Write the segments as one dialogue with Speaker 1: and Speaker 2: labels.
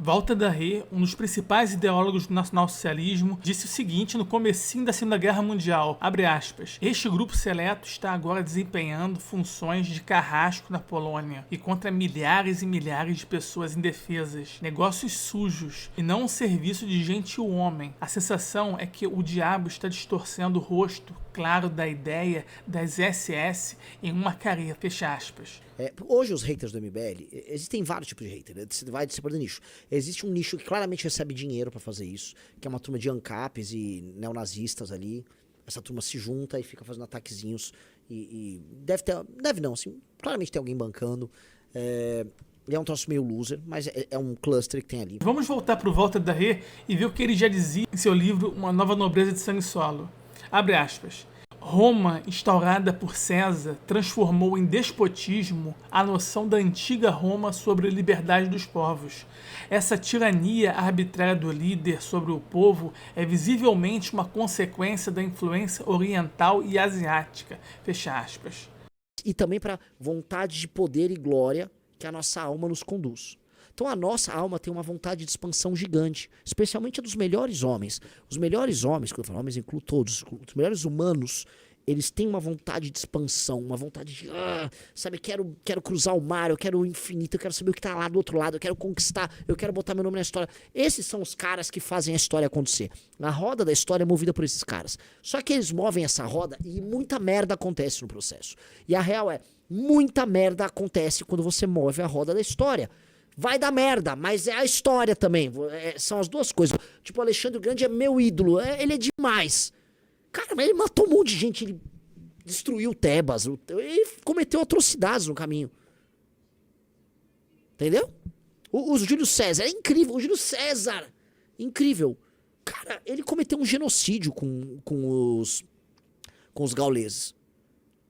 Speaker 1: Walter da Rê, um dos principais ideólogos do nacionalsocialismo, disse o seguinte no comecinho da Segunda Guerra Mundial, abre aspas, este grupo seleto está agora desempenhando funções de carrasco na Polônia e contra milhares e milhares de pessoas indefesas, negócios sujos e não um serviço de gentil homem. A sensação é que o diabo está distorcendo o rosto claro da ideia das SS em uma careta, fecha aspas.
Speaker 2: Hoje os haters do MBL, existem vários tipos de hater, né? Você vai separando nicho. Existe um nicho que claramente recebe dinheiro pra fazer isso, que é uma turma de ANCAPs e neonazistas ali. Essa turma se junta e fica fazendo ataquezinhos e deve não, assim, claramente tem alguém bancando. Ele é um troço meio loser, mas é um cluster que tem ali.
Speaker 1: Vamos voltar pro Walter da Rê e ver o que ele já dizia em seu livro Uma Nova Nobreza de Sangue Solo. Abre aspas. Roma, instaurada por César, transformou em despotismo a noção da antiga Roma sobre a liberdade dos povos. Essa tirania arbitrária do líder sobre o povo é visivelmente uma consequência da influência oriental e asiática. Fecha aspas.
Speaker 2: E também para vontade de poder e glória que a nossa alma nos conduz. Então a nossa alma tem uma vontade de expansão gigante, especialmente a dos melhores homens. Os melhores homens, quando eu falo homens, incluo todos, os melhores humanos, eles têm uma vontade de expansão, uma vontade de, sabe, quero cruzar o mar, eu quero o infinito, eu quero saber o que está lá do outro lado, eu quero conquistar, eu quero botar meu nome na história. Esses são os caras que fazem a história acontecer. A roda da história é movida por esses caras. Só que eles movem essa roda e muita merda acontece no processo. E a real é, muita merda acontece quando você move a roda da história. Vai dar merda, mas é a história também. São as duas coisas. Tipo, o Alexandre o Grande é meu ídolo. Ele é demais. Cara, mas ele matou um monte de gente. Ele destruiu Tebas. Ele cometeu atrocidades no caminho. Entendeu? O Júlio César é incrível. O Júlio César, incrível. Cara, ele cometeu um genocídio com os gauleses.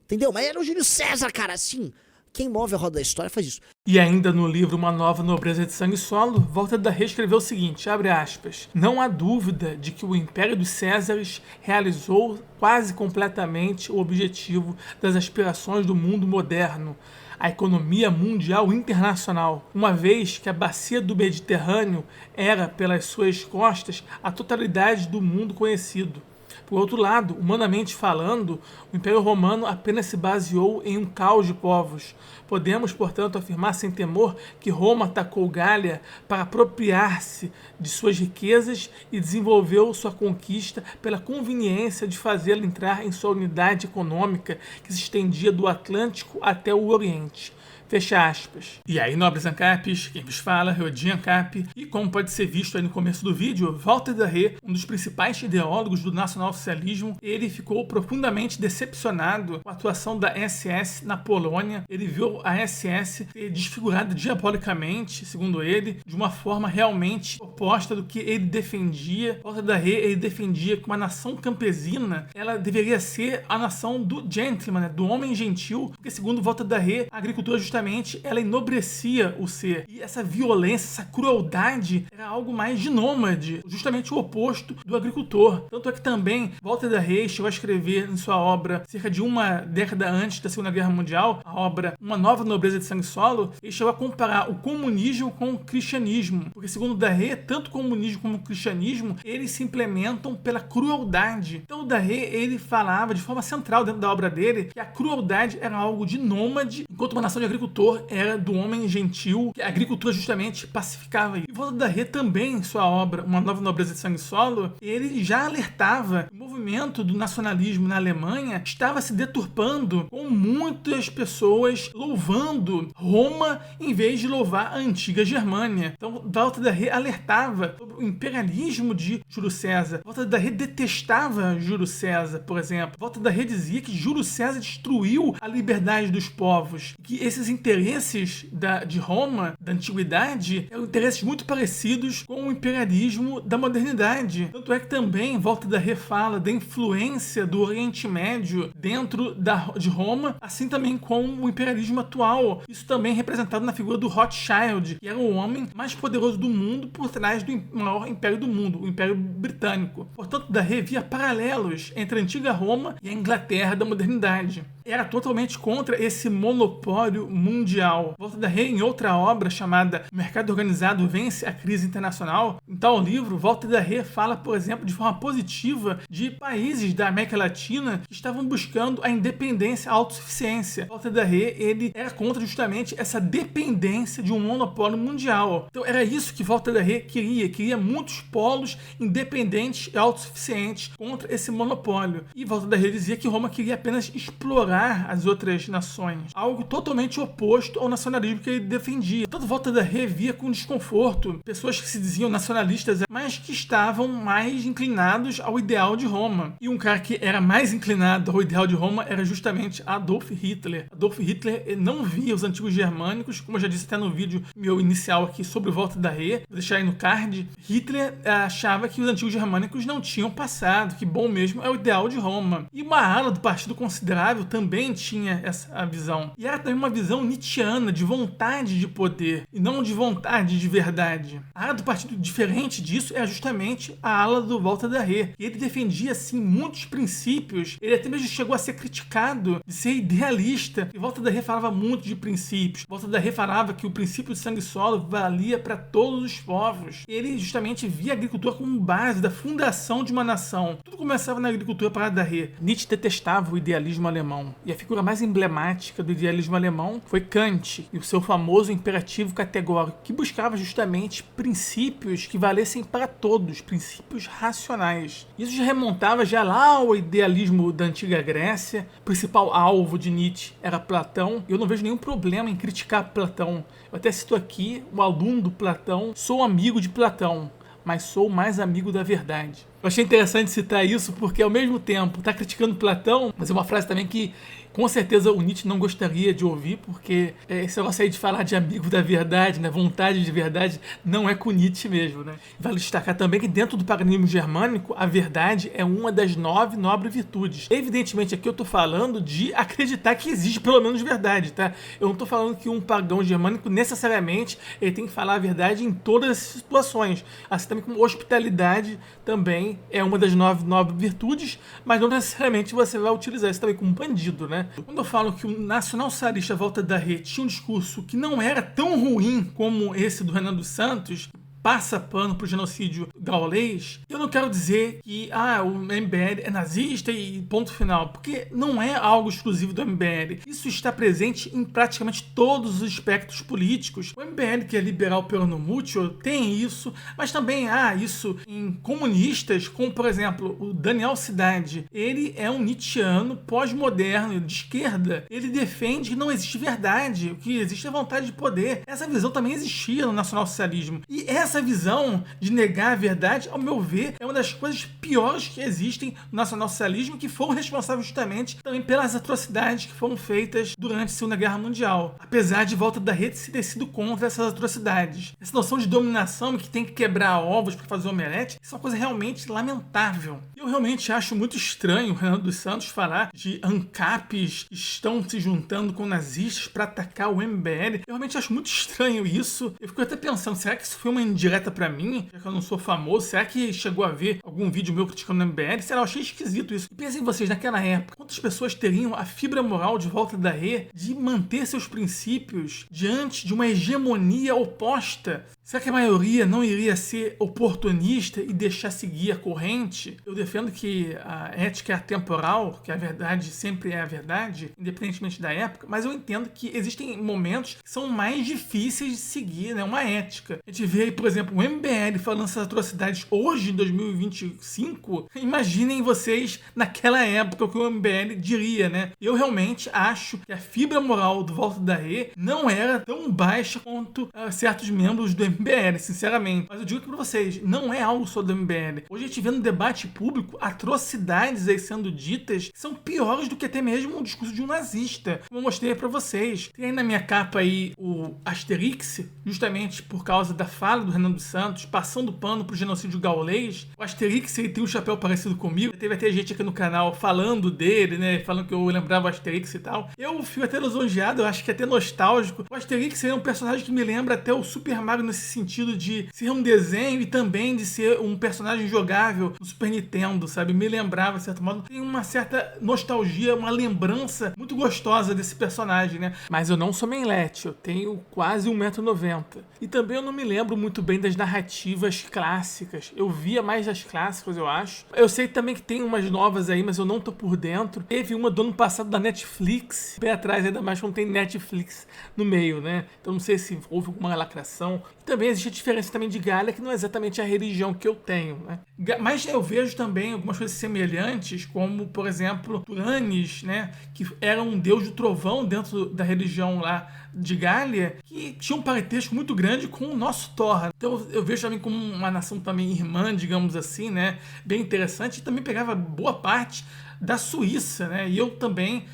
Speaker 2: Entendeu? Mas era o Júlio César, cara, assim. Quem move a roda da história faz isso.
Speaker 1: E ainda no livro Uma Nova Nobreza de Sangue Solo, Walter da Rê escreveu o seguinte, abre aspas, não há dúvida de que o Império dos Césares realizou quase completamente o objetivo das aspirações do mundo moderno, a economia mundial internacional, uma vez que a bacia do Mediterrâneo era, pelas suas costas, a totalidade do mundo conhecido. Por outro lado, humanamente falando, o Império Romano apenas se baseou em um caos de povos. Podemos, portanto, afirmar sem temor que Roma atacou Gália para apropriar-se de suas riquezas e desenvolveu sua conquista pela conveniência de fazê-la entrar em sua unidade econômica que se estendia do Atlântico até o Oriente. Fecha aspas. E aí, nobres ANCAPs, quem vos fala é o Edi ANCAP, e como pode ser visto aí no começo do vídeo, Walter da Rê, um dos principais ideólogos do nacionalsocialismo, ele ficou profundamente decepcionado com a atuação da SS na Polônia. Ele viu a SS ser desfigurada diabolicamente, segundo ele, de uma forma realmente oposta do que ele defendia. Walter da Rê, ele defendia que uma nação campesina, ela deveria ser a nação do gentleman, né, do homem gentil, porque segundo Walter da Rê, a agricultura justamente ela enobrecia o ser. E essa violência, essa crueldade era algo mais de nômade, justamente o oposto do agricultor. Tanto é que também Walter da Rê chegou a escrever em sua obra, cerca de uma década antes da Segunda Guerra Mundial, a obra Uma Nova Nobreza de Sangue Solo, ele chegou a comparar o comunismo com o cristianismo. Porque segundo da Rê, tanto o comunismo como o cristianismo, eles se implementam pela crueldade. Então o da Rê, ele falava de forma central dentro da obra dele que a crueldade era algo de nômade, enquanto uma nação de agricultor era do homem gentil, que a agricultura justamente pacificava. E Walter da Rê também, em sua obra Uma Nova Nobreza de Sangue Solo, ele já alertava que o movimento do nacionalismo na Alemanha estava se deturpando, com muitas pessoas louvando Roma em vez de louvar a antiga Germânia. Então Walter da Rê alertava sobre o imperialismo de Júlio César. Walter da Rê detestava Júlio César, por exemplo. Walter da Rê dizia que Júlio César destruiu a liberdade dos povos, que esses interesses de Roma, da antiguidade, eram interesses muito parecidos com o imperialismo da modernidade. Tanto é que também Walter da Rê fala da influência do Oriente Médio dentro de Roma, assim também com o imperialismo atual. Isso também representado na figura do Rothschild, que era o homem mais poderoso do mundo por trás do maior império do mundo, o Império Britânico. Portanto, da Rê via paralelos entre a antiga Roma e a Inglaterra da modernidade. era totalmente contra esse monopólio mundial. Volta da Rê, em outra obra chamada O Mercado Organizado Vence a Crise Internacional, em tal livro, Volta da Rê fala, por exemplo, de forma positiva de países da América Latina que estavam buscando a independência, a autossuficiência. Volta da Rê, ele era contra justamente essa dependência de um monopólio mundial. Então era isso que Volta da Rê queria muitos polos independentes e autossuficientes contra esse monopólio. E Volta da Rê dizia que Roma queria apenas explorar as outras nações, algo totalmente oposto ao nacionalismo que ele defendia. Todo Volta da Rê via com desconforto pessoas que se diziam nacionalistas, mas que estavam mais inclinados ao ideal de Roma. E um cara que era mais inclinado ao ideal de Roma era justamente Adolf Hitler. Adolf Hitler não via os antigos germânicos, como eu já disse até no vídeo meu inicial aqui sobre Volta da Rê, vou deixar aí no card. Hitler achava que os antigos germânicos não tinham passado, que bom mesmo é o ideal de Roma. E uma ala do Partido Considerável também tinha essa visão. E era também uma visão nietzschiana, de vontade de poder, e não de vontade de verdade. A ala do partido diferente disso é justamente a ala do Volta da Rê. E ele defendia, assim, muitos princípios. Ele até mesmo chegou a ser criticado de ser idealista. E Volta da Rê falava muito de princípios. Volta da Rê falava que o princípio de sangue-solo valia para todos os povos. Ele justamente via a agricultura como base da fundação de uma nação. Tudo começava na agricultura para da Rê. Nietzsche detestava o idealismo alemão. E a figura mais emblemática do idealismo alemão foi Kant e o seu famoso imperativo categórico, que buscava justamente princípios que valessem para todos, princípios racionais. Isso já remontava já lá ao idealismo da antiga Grécia. O principal alvo de Nietzsche era Platão. Eu não vejo nenhum problema em criticar Platão. Eu até cito aqui o aluno do Platão: sou amigo de Platão, mas sou mais amigo da verdade. Eu achei interessante citar isso porque, ao mesmo tempo, está criticando Platão, mas é uma frase também que, com certeza, o Nietzsche não gostaria de ouvir, porque esse negócio aí de falar de amigo da verdade, né, vontade de verdade, não é com Nietzsche mesmo, né? Vale destacar também que, dentro do paganismo germânico, a verdade é uma das 9 nobres virtudes. Evidentemente, aqui eu estou falando de acreditar que existe pelo menos verdade, tá? Eu não estou falando que um pagão germânico, necessariamente, ele tem que falar a verdade em todas as situações. Assim também como hospitalidade também é uma das 9 nobres virtudes, mas não necessariamente você vai utilizar isso também como bandido, né? Quando eu falo que o nacional-socialista Volta da Rê tinha um discurso que não era tão ruim como esse do Renan dos Santos, passa pano pro genocídio gaulês, eu não quero dizer que o MBL é nazista e ponto final, porque não é algo exclusivo do MBL. Isso está presente em praticamente todos os espectros políticos. O MBL, que é liberal peronomútil, tem isso, mas também há isso em comunistas, como, por exemplo, o Daniel Cidade. Ele é um nietzschiano pós-moderno, de esquerda. Ele defende que não existe verdade, o que existe é vontade de poder. Essa visão também existia no nacionalsocialismo. E essa visão de negar a verdade, ao meu ver, é uma das coisas piores que existem no nacionalsocialismo, que foram responsáveis justamente também pelas atrocidades que foram feitas durante a Segunda Guerra Mundial. Apesar de Volta da Rê ter sido contra essas atrocidades. Essa noção de dominação, que tem que quebrar ovos para fazer omelete, isso é uma coisa realmente lamentável. Eu realmente acho muito estranho o Renan dos Santos falar de ANCAPs que estão se juntando com nazistas para atacar o MBL. Eu realmente acho muito estranho isso. Eu fico até pensando, será que isso foi uma indireta pra mim? Já que eu não sou famoso, será que chegou a ver algum vídeo meu criticando o MBL? Será? Eu achei esquisito isso. E pensem vocês, naquela época, quantas pessoas teriam a fibra moral de Volta da Rê de manter seus princípios diante de uma hegemonia oposta? Será que a maioria não iria ser oportunista e deixar seguir a corrente? Eu defendo que a ética é atemporal, que a verdade sempre é a verdade, independentemente da época, mas eu entendo que existem momentos que são mais difíceis de seguir, né, uma ética. A gente vê aí, por exemplo, o MBL falando essas atrocidades hoje, em 2025. Imaginem vocês naquela época o que o MBL diria, né? Eu realmente acho que a fibra moral do Volta da Rê não era tão baixa quanto certos membros do MBL, sinceramente. Mas eu digo aqui pra vocês, não é algo só do MBL. Hoje a gente vê no debate público atrocidades aí sendo ditas que são piores do que até mesmo o discurso de um nazista, como eu mostrei pra vocês. Tem aí na minha capa aí o Asterix, justamente por causa da fala do Renan dos Santos, passando pano pro genocídio gaulês. O Asterix, ele tem um chapéu parecido comigo. Teve até gente aqui no canal falando dele, né? Falando que eu lembrava o Asterix e tal. Eu fico até lisonjeado, eu acho que é até nostálgico. O Asterix é um personagem que me lembra até o Super Mario nesse sentido de ser um desenho e também de ser um personagem jogável no Super Nintendo, sabe? Me lembrava, de certo modo, tem uma certa nostalgia, uma lembrança muito gostosa desse personagem, né? Mas eu não sou mainlet, eu tenho quase 1,90 m. E também eu não me lembro muito bem das narrativas clássicas. Eu via mais das clássicas, eu acho. Eu sei também que tem umas novas aí, mas eu não tô por dentro. Teve uma do ano passado da Netflix, bem atrás, ainda mais quando tem Netflix no meio, né? Então não sei se houve alguma lacração. E também existe a diferença também de Galia, que não é exatamente a religião que eu tenho, né? Mas eu vejo também algumas coisas semelhantes, como, por exemplo, Turanes, né? Que era um deus do trovão dentro da religião lá de Galia, que tinha um parentesco muito grande com o nosso Thor. Então eu vejo também como uma nação também irmã, digamos assim, né? Bem interessante. E também pegava boa parte da Suíça, né? E eu também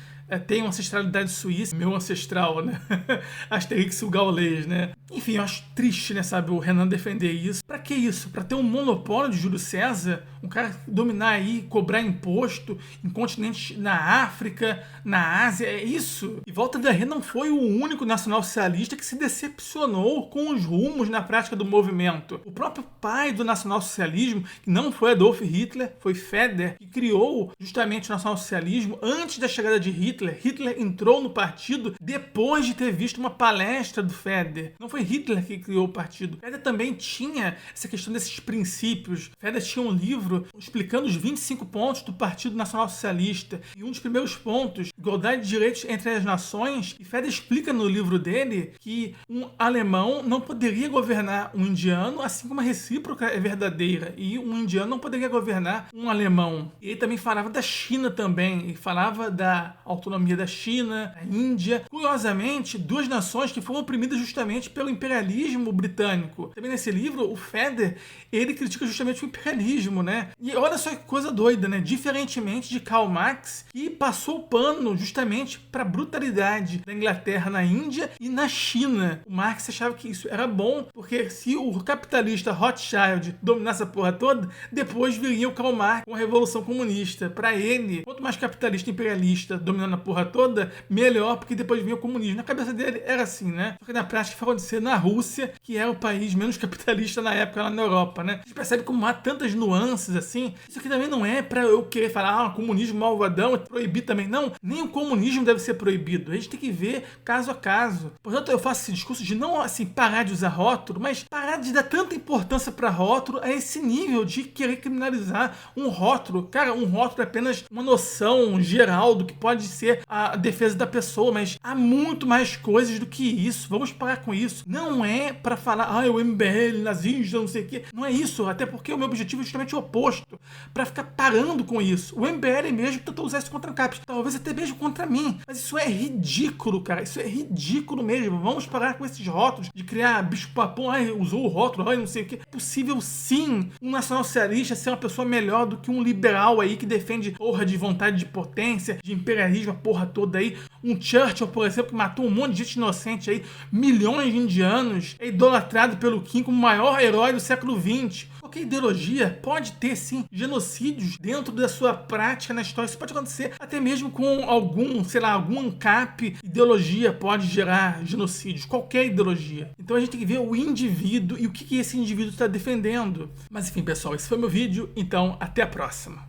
Speaker 1: tenho ancestralidade suíça, meu ancestral, né? Asterix e o Gaulês, né? Enfim, eu acho triste, né, sabe, o Renan defender isso. Pra que isso? Pra ter um monopólio de Júlio César? Um cara dominar aí, cobrar imposto em continentes na África, na Ásia, é isso? E Walter de Arrée não foi o único nacional-socialista que se decepcionou com os rumos na prática do movimento. O próprio pai do nacional-socialismo, que não foi Adolf Hitler, foi Feder, que criou justamente o nacional-socialismo antes da chegada de Hitler. Hitler entrou no partido depois de ter visto uma palestra do Feder. Não foi Hitler que criou o partido. Feder também tinha essa questão desses princípios. Feder tinha um livro explicando os 25 pontos do Partido Nacional Socialista. E um dos primeiros pontos, igualdade de direitos entre as nações. E Feder explica no livro dele que um alemão não poderia governar um indiano, assim como a recíproca é verdadeira. E um indiano não poderia governar um alemão. E ele também falava da China também. E falava da autonomia da China, da Índia. Curiosamente, duas nações que foram oprimidas justamente pelo imperialismo britânico. Também nesse livro, o Feder, ele critica justamente o imperialismo, né? E olha só que coisa doida, né? Diferentemente de Karl Marx, que passou o pano justamente para a brutalidade da Inglaterra na Índia e na China. O Marx achava que isso era bom, porque se o capitalista Rothschild dominasse a porra toda, depois viria o Karl Marx com a Revolução Comunista. Para ele, quanto mais capitalista e imperialista dominando a porra toda, melhor, porque depois vinha o comunismo. Na cabeça dele era assim, né? Só que na prática foi acontecer na Rússia, que era o país menos capitalista na época lá na Europa, né? A gente percebe como há tantas nuances assim. Isso aqui também não é pra eu querer falar, comunismo malvadão, é proibir também. Não, nem o comunismo deve ser proibido. A gente tem que ver caso a caso. Portanto, eu faço esse discurso de não, assim, parar de usar rótulo, mas parar de dar tanta importância pra rótulo a esse nível de querer criminalizar um rótulo. Cara, um rótulo é apenas uma noção geral do que pode ser a defesa da pessoa, mas há muito mais coisas do que isso. Vamos parar com isso. Não é pra falar, o MBL, nazista, não sei o quê. Não é isso, até porque o meu objetivo é justamente o oposto. Pra ficar parando com isso. O MBL mesmo tentou usar isso contra a CAPES, talvez até mesmo contra mim. Mas isso é ridículo, cara. Isso é ridículo mesmo. Vamos parar com esses rótulos de criar bicho-papão, usou o rótulo, não sei o quê. É possível sim um nacional-socialista ser uma pessoa melhor do que um liberal aí que defende porra de vontade de potência, de imperialismo, a porra toda aí. Um Churchill, por exemplo, que matou um monte de gente inocente aí, milhões de indianos, é idolatrado pelo Kim como o maior herói do século XX. Qualquer ideologia pode ter, sim, genocídios dentro da sua prática na história. Isso pode acontecer até mesmo com algum ANCAP. Ideologia pode gerar genocídios, qualquer ideologia. Então a gente tem que ver o indivíduo e o que esse indivíduo está defendendo. Mas enfim, pessoal, esse foi meu vídeo, então até a próxima.